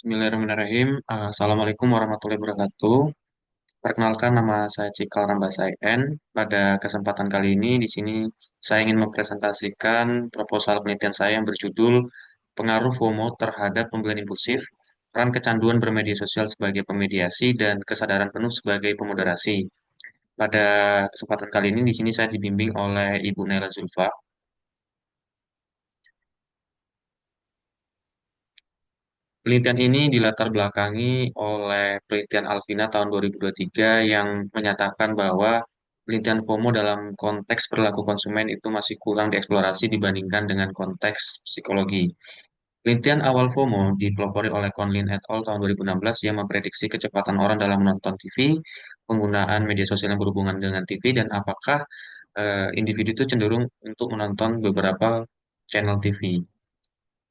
Bismillahirrahmanirrahim. Assalamualaikum warahmatullahi wabarakatuh. Perkenalkan, nama saya Cikal Rambasaen. Pada kesempatan kali ini, di sini saya ingin mempresentasikan proposal penelitian saya yang berjudul Pengaruh FOMO terhadap pembelian impulsif, peran kecanduan bermedia sosial sebagai pemediasi, dan kesadaran penuh sebagai pemoderasi. Pada kesempatan kali ini, di sini saya dibimbing oleh Ibu Naila Zulfa. Penelitian ini dilatar belakangi oleh penelitian Alvina tahun 2023 yang menyatakan bahwa penelitian FOMO dalam konteks perilaku konsumen itu masih kurang dieksplorasi dibandingkan dengan konteks psikologi. Penelitian awal FOMO dipelopori oleh Conlin et al. Tahun 2016 yang memprediksi kecepatan orang dalam menonton TV, penggunaan media sosial yang berhubungan dengan TV, dan apakah individu itu cenderung untuk menonton beberapa channel TV.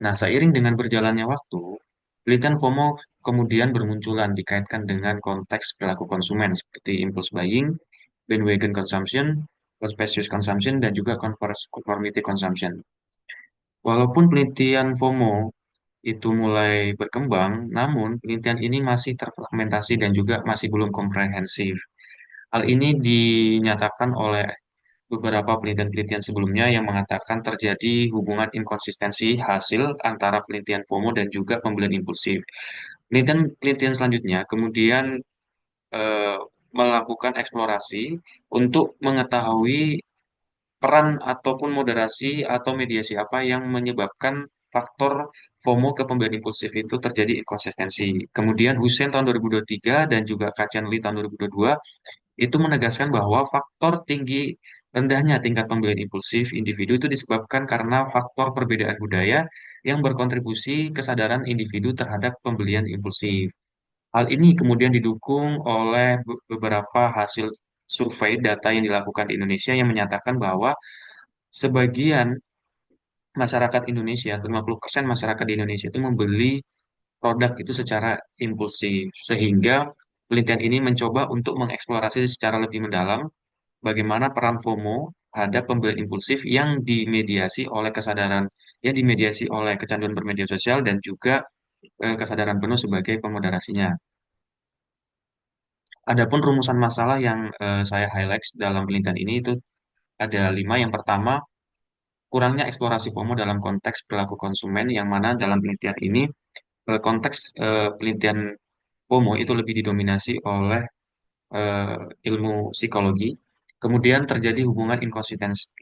Nah, seiring dengan berjalannya waktu, penelitian FOMO kemudian bermunculan dikaitkan dengan konteks perilaku konsumen seperti impulse buying, bandwagon consumption, conspicuous consumption, dan juga conformity consumption. Walaupun penelitian FOMO itu mulai berkembang, namun penelitian ini masih terfragmentasi dan juga masih belum komprehensif. Hal ini dinyatakan oleh beberapa penelitian-penelitian sebelumnya yang mengatakan terjadi hubungan inkonsistensi hasil antara penelitian FOMO dan juga pembelian impulsif. Penelitian selanjutnya kemudian eh, melakukan eksplorasi untuk mengetahui peran ataupun moderasi atau mediasi apa yang menyebabkan faktor FOMO ke pembelian impulsif itu terjadi inkonsistensi. Kemudian Hussein tahun 2023 dan juga Kachen Lee tahun 2022 itu menegaskan bahwa faktor tinggi rendahnya tingkat pembelian impulsif individu itu disebabkan karena faktor perbedaan budaya yang berkontribusi kesadaran individu terhadap pembelian impulsif. Hal ini kemudian didukung oleh beberapa hasil survei data yang dilakukan di Indonesia yang menyatakan bahwa sebagian masyarakat Indonesia, 50% masyarakat di Indonesia itu membeli produk itu secara impulsif. Sehingga penelitian ini mencoba untuk mengeksplorasi secara lebih mendalam bagaimana peran FOMO terhadap pembelian impulsif yang dimediasi oleh kecanduan bermedia sosial dan juga kesadaran penuh sebagai pemoderasinya. Adapun rumusan masalah yang saya highlight dalam penelitian ini itu ada lima. Yang pertama, kurangnya eksplorasi FOMO dalam konteks perilaku konsumen, yang mana dalam penelitian ini konteks penelitian FOMO itu lebih didominasi oleh ilmu psikologi. Kemudian terjadi hubungan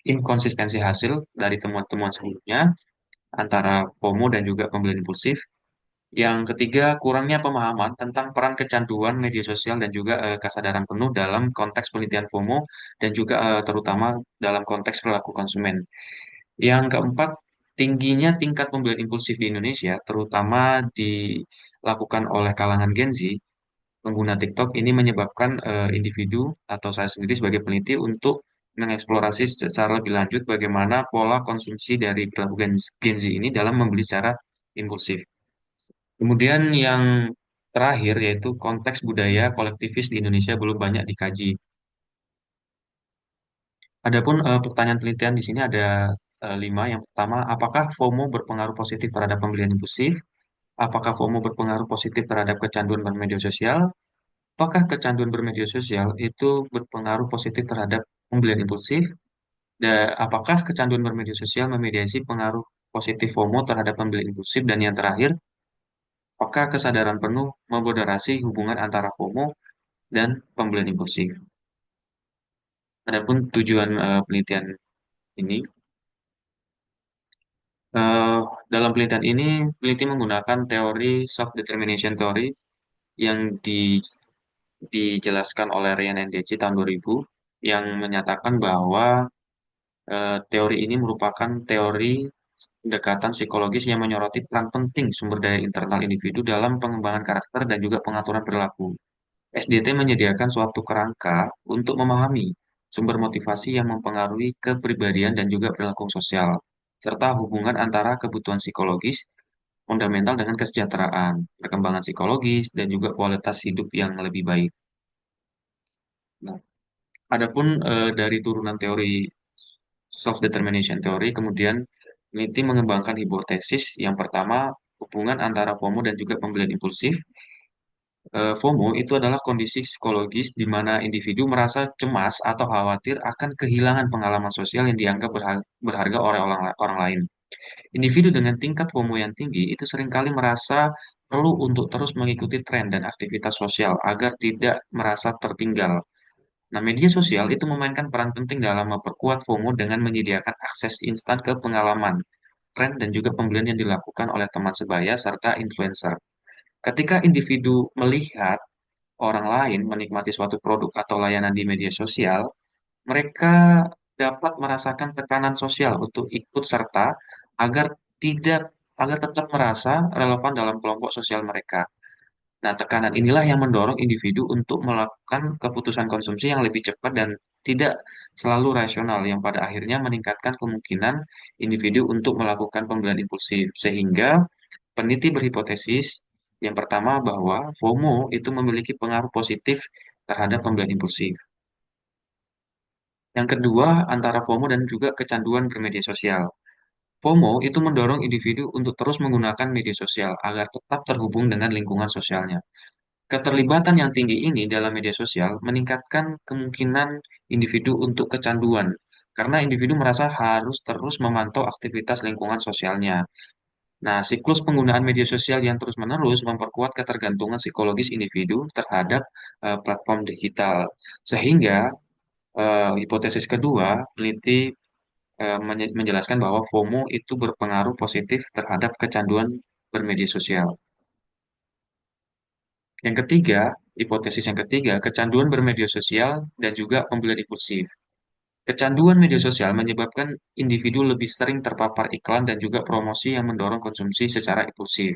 inkonsistensi hasil dari temuan-temuan sebelumnya antara FOMO dan juga pembelian impulsif. Yang ketiga, kurangnya pemahaman tentang peran kecanduan media sosial dan juga kesadaran penuh dalam konteks penelitian FOMO dan juga terutama dalam konteks perilaku konsumen. Yang keempat, tingginya tingkat pembelian impulsif di Indonesia, terutama dilakukan oleh kalangan Gen Z, pengguna TikTok ini menyebabkan individu atau saya sendiri sebagai peneliti untuk mengeksplorasi secara lebih lanjut bagaimana pola konsumsi dari perilaku Gen Z ini dalam membeli secara impulsif. Kemudian yang terakhir yaitu konteks budaya kolektivis di Indonesia belum banyak dikaji. Adapun pertanyaan penelitian di sini ada lima. Yang pertama, apakah FOMO berpengaruh positif terhadap pembelian impulsif? Apakah FOMO berpengaruh positif terhadap kecanduan bermedia sosial? Apakah kecanduan bermedia sosial itu berpengaruh positif terhadap pembelian impulsif? Dan apakah kecanduan bermedia sosial memediasi pengaruh positif FOMO terhadap pembelian impulsif? Dan yang terakhir, apakah kesadaran penuh memoderasi hubungan antara FOMO dan pembelian impulsif? Adapun tujuan penelitian ini, eh, dalam penelitian ini, peneliti menggunakan teori self-determination theory yang dijelaskan oleh Ryan and Deci tahun 2000 yang menyatakan bahwa teori ini merupakan teori pendekatan psikologis yang menyoroti peran penting sumber daya internal individu dalam pengembangan karakter dan juga pengaturan perilaku. SDT menyediakan suatu kerangka untuk memahami sumber motivasi yang mempengaruhi kepribadian dan juga perilaku sosial, serta hubungan antara kebutuhan psikologis fundamental dengan kesejahteraan, perkembangan psikologis, dan juga kualitas hidup yang lebih baik. Nah, adapun dari turunan teori self-determination theory, kemudian peneliti mengembangkan hipotesis yang pertama, hubungan antara FOMO dan juga pembelian impulsif. FOMO itu adalah kondisi psikologis di mana individu merasa cemas atau khawatir akan kehilangan pengalaman sosial yang dianggap berharga oleh orang lain. Individu dengan tingkat FOMO yang tinggi itu seringkali merasa perlu untuk terus mengikuti tren dan aktivitas sosial agar tidak merasa tertinggal. Nah, media sosial itu memainkan peran penting dalam memperkuat FOMO dengan menyediakan akses instan ke pengalaman, tren, dan juga pembelian yang dilakukan oleh teman sebaya serta influencer. Ketika individu melihat orang lain menikmati suatu produk atau layanan di media sosial, mereka dapat merasakan tekanan sosial untuk ikut serta agar tidak agar tetap merasa relevan dalam kelompok sosial mereka. Nah, tekanan inilah yang mendorong individu untuk melakukan keputusan konsumsi yang lebih cepat dan tidak selalu rasional, yang pada akhirnya meningkatkan kemungkinan individu untuk melakukan pembelian impulsif. Sehingga peneliti berhipotesis yang pertama bahwa FOMO itu memiliki pengaruh positif terhadap pembelian impulsif. Yang kedua, antara FOMO dan juga kecanduan bermedia sosial. FOMO itu mendorong individu untuk terus menggunakan media sosial agar tetap terhubung dengan lingkungan sosialnya. Keterlibatan yang tinggi ini dalam media sosial meningkatkan kemungkinan individu untuk kecanduan, karena individu merasa harus terus memantau aktivitas lingkungan sosialnya. Nah, siklus penggunaan media sosial yang terus-menerus memperkuat ketergantungan psikologis individu terhadap platform digital. Sehingga hipotesis kedua, peneliti menjelaskan bahwa FOMO itu berpengaruh positif terhadap kecanduan bermedia sosial. Yang ketiga, hipotesis yang ketiga, kecanduan bermedia sosial dan juga pembelian impulsif. Kecanduan media sosial menyebabkan individu lebih sering terpapar iklan dan juga promosi yang mendorong konsumsi secara impulsif.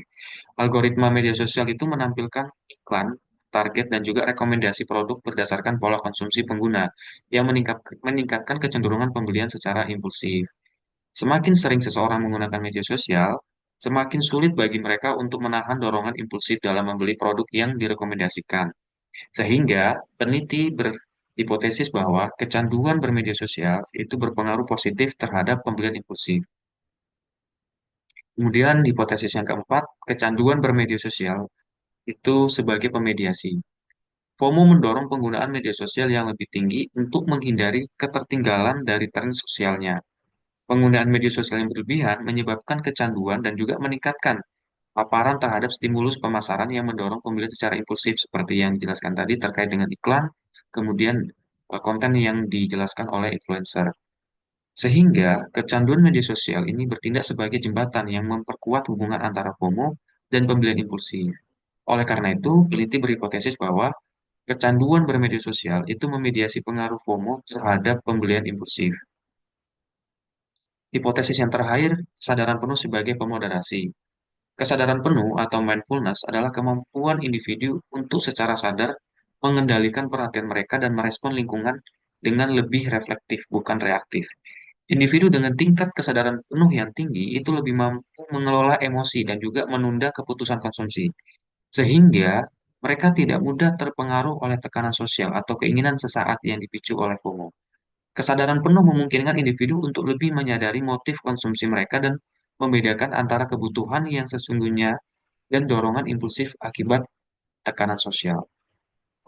Algoritma media sosial itu menampilkan iklan, target, dan juga rekomendasi produk berdasarkan pola konsumsi pengguna yang meningkatkan kecenderungan pembelian secara impulsif. Semakin sering seseorang menggunakan media sosial, semakin sulit bagi mereka untuk menahan dorongan impulsif dalam membeli produk yang direkomendasikan. Sehingga peneliti berhipotesis bahwa kecanduan bermedia sosial itu berpengaruh positif terhadap pembelian impulsif. Kemudian hipotesis yang keempat, kecanduan bermedia sosial itu sebagai pemediasi. FOMO mendorong penggunaan media sosial yang lebih tinggi untuk menghindari ketertinggalan dari tren sosialnya. Penggunaan media sosial yang berlebihan menyebabkan kecanduan dan juga meningkatkan paparan terhadap stimulus pemasaran yang mendorong pembelian secara impulsif seperti yang dijelaskan tadi terkait dengan iklan, kemudian konten yang dijelaskan oleh influencer. Sehingga kecanduan media sosial ini bertindak sebagai jembatan yang memperkuat hubungan antara FOMO dan pembelian impulsif. Oleh karena itu, peneliti berhipotesis bahwa kecanduan bermedia sosial itu memediasi pengaruh FOMO terhadap pembelian impulsif. Hipotesis yang terakhir, kesadaran penuh sebagai pemoderasi. Kesadaran penuh atau mindfulness adalah kemampuan individu untuk secara sadar mengendalikan perhatian mereka dan merespon lingkungan dengan lebih reflektif, bukan reaktif. Individu dengan tingkat kesadaran penuh yang tinggi itu lebih mampu mengelola emosi dan juga menunda keputusan konsumsi, sehingga mereka tidak mudah terpengaruh oleh tekanan sosial atau keinginan sesaat yang dipicu oleh FOMO. Kesadaran penuh memungkinkan individu untuk lebih menyadari motif konsumsi mereka dan membedakan antara kebutuhan yang sesungguhnya dan dorongan impulsif akibat tekanan sosial.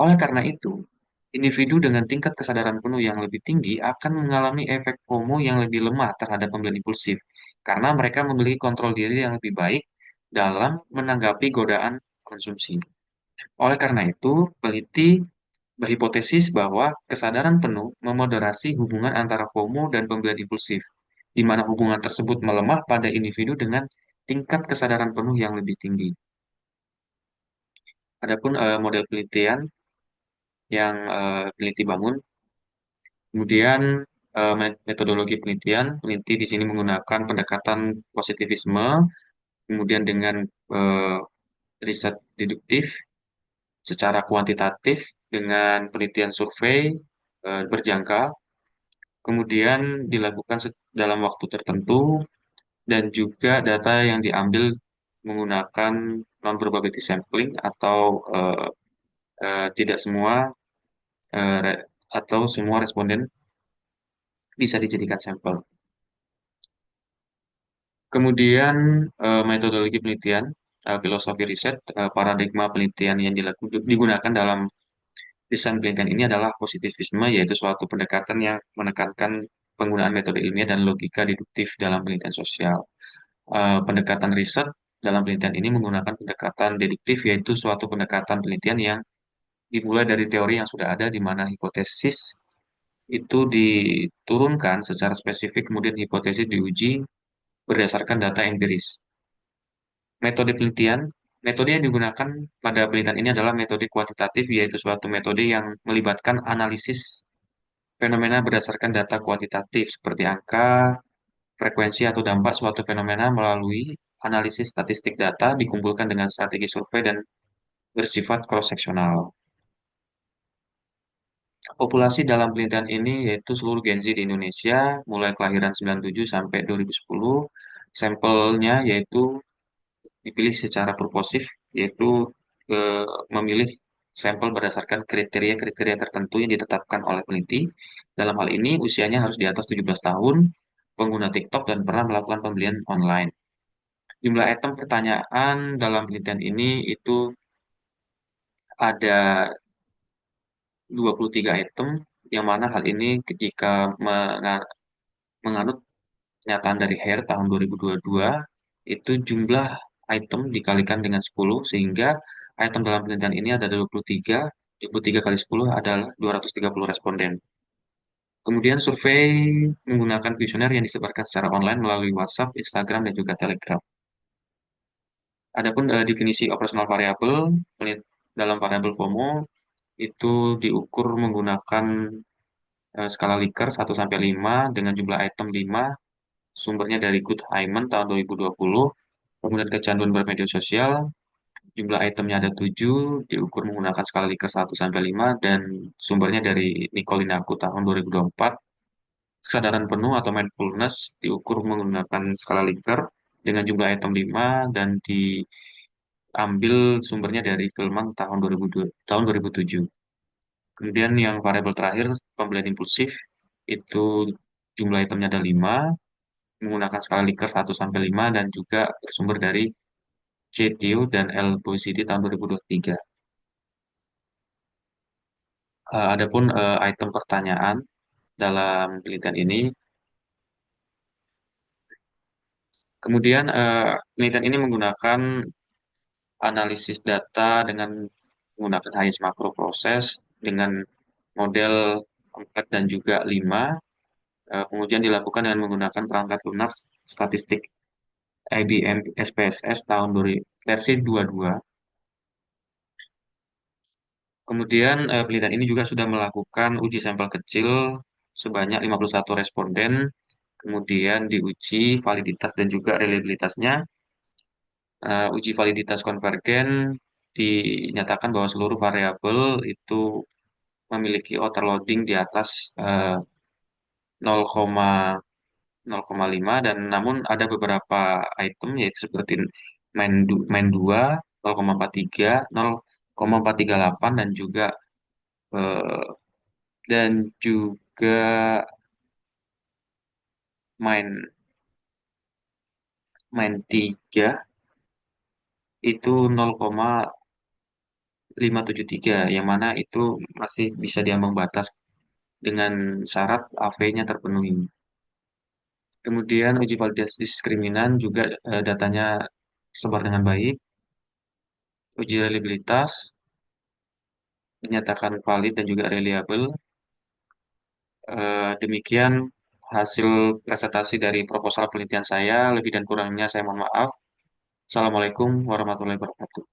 Oleh karena itu, individu dengan tingkat kesadaran penuh yang lebih tinggi akan mengalami efek FOMO yang lebih lemah terhadap pembelian impulsif, karena mereka memiliki kontrol diri yang lebih baik dalam menanggapi godaan konsumsi. Oleh karena itu, peneliti berhipotesis bahwa kesadaran penuh memoderasi hubungan antara FOMO dan pembelian impulsif, di mana hubungan tersebut melemah pada individu dengan tingkat kesadaran penuh yang lebih tinggi. Adapun model penelitian yang peneliti bangun, kemudian metodologi penelitian, peneliti di sini menggunakan pendekatan positivisme, kemudian dengan eh, riset deduktif secara kuantitatif dengan penelitian survei berjangka, kemudian dilakukan dalam waktu tertentu, dan juga data yang diambil menggunakan non-probability sampling atau tidak semua atau semua responden bisa dijadikan sampel. Kemudian metodologi penelitian, filosofi riset, paradigma penelitian yang digunakan dalam desain penelitian ini adalah positivisme, yaitu suatu pendekatan yang menekankan penggunaan metode ilmiah dan logika deduktif dalam penelitian sosial. Pendekatan riset dalam penelitian ini menggunakan pendekatan deduktif, yaitu suatu pendekatan penelitian yang dimulai dari teori yang sudah ada, di mana hipotesis itu diturunkan secara spesifik, kemudian hipotesis diuji berdasarkan data empiris. Metode penelitian, metode yang digunakan pada penelitian ini adalah metode kuantitatif, yaitu suatu metode yang melibatkan analisis fenomena berdasarkan data kuantitatif seperti angka, frekuensi atau dampak suatu fenomena melalui analisis statistik data dikumpulkan dengan strategi survei dan bersifat cross-seksional. Populasi dalam penelitian ini yaitu seluruh Gen Z di Indonesia, mulai kelahiran 97 sampai 2010. Sampelnya yaitu dipilih secara purposif, yaitu memilih sampel berdasarkan kriteria-kriteria tertentu yang ditetapkan oleh peneliti. Dalam hal ini, usianya harus di atas 17 tahun, pengguna TikTok, dan pernah melakukan pembelian online. Jumlah item pertanyaan dalam penelitian ini itu ada 23 item, yang mana hal ini jika menganut pernyataan dari Hare tahun 2022, itu jumlah item dikalikan dengan 10, sehingga item dalam penelitian ini ada 23, 23 kali 10 adalah 230 responden. Kemudian survei menggunakan kuesioner yang disebarkan secara online melalui WhatsApp, Instagram, dan juga Telegram. Adapun definisi operasional variabel dalam variabel FOMO itu diukur menggunakan skala Likert 1 sampai 5 dengan jumlah item 5, sumbernya dari Good Hyman tahun 2020. Kemudian kecanduan bermedia sosial, jumlah itemnya ada 7, diukur menggunakan skala Likert 1 sampai 5, dan sumbernya dari Nicolinaku tahun 2024. Kesadaran penuh atau mindfulness diukur menggunakan skala Likert dengan jumlah item 5, dan diambil sumbernya dari Gilman tahun 2002, tahun 2007. Kemudian yang variabel terakhir, pembelian impulsif, itu jumlah itemnya ada 5, menggunakan skala Likert 1 sampai 5, dan juga bersumber dari CTU dan LPOCD tahun 2023. Adapun item pertanyaan dalam penelitian ini, kemudian penelitian ini menggunakan analisis data dengan menggunakan Hayes makro proses dengan model 4 dan juga 5. Pengujian dilakukan dengan menggunakan perangkat lunak statistik IBM SPSS tahun versi 22. Kemudian penelitian ini juga sudah melakukan uji sampel kecil sebanyak 51 responden, kemudian diuji validitas dan juga reliabilitasnya. Uji validitas konvergen dinyatakan bahwa seluruh variabel itu memiliki overloading di atas 0,5, dan namun ada beberapa item yaitu seperti main 2, 0,43, 0,438, eh, dan juga main main 3 itu 0,573, yang mana itu masih bisa diambang batas dengan syarat AV-nya terpenuhi. Kemudian uji validasi diskriminan juga datanya tersebar dengan baik. Uji reliabilitas dinyatakan valid dan juga reliable. Demikian hasil presentasi dari proposal penelitian saya. Lebih dan kurangnya saya mohon maaf. Assalamualaikum warahmatullahi wabarakatuh.